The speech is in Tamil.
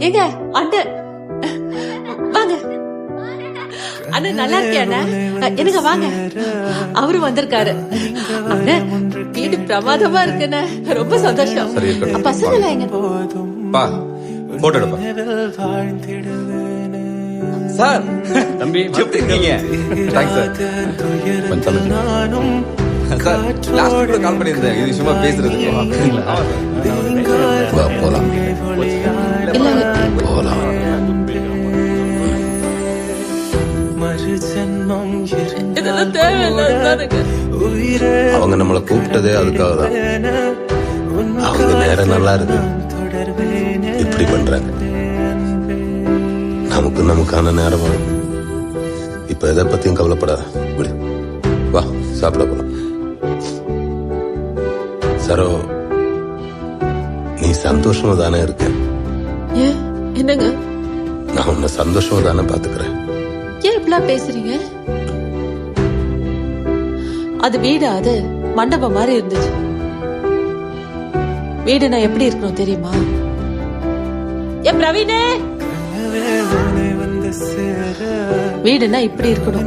ஏங்க அண்ணன் வாங்க. அண்ணன் நல்லா இருக்கியா? எனக்கு வாங்க, அவரு வந்திருக்காரு. அண்ணன் வீடு பிரமாதமா இருக்குண்ணே, ரொம்ப சந்தோஷம். பசங்க எங்க? போட்டோ எடுப்பா. சார் தம்பி எப்படி இருக்கீங்க? Thanks sir. கொஞ்சம் சார் லாஸ்ட் கூட கால் பண்ணியிருந்தேன் இது சும்மா பேசுறதுக்கு. போலாம் போலாம். அவங்க நம்மளை கூப்பிட்டதே அதுக்காக தான். அவங்க நேரம் நல்லா இருக்கு, இப்படி பண்றாங்க. நமக்கான நேரம் வரும். இப்ப எதை பத்தியும் கவலைப்படாத, விடு. வா சாப்பிட போலாம். சரோ, நீ சந்தோஷமா தானே இருக்க? என்னங்க? நான் உன்னை சந்தோஷமா தானே பாத்துக்கிறேன். ஏன் இப்படிலாம் பேசுறீங்க? அது வீடு, அது மண்டபம் மாதிரி இருந்துச்சு. வீடு நான் எப்படி இருக்கணும் தெரியுமா? ஏன் பிரவீனே, வீடுனா இப்படி இருக்கணும்.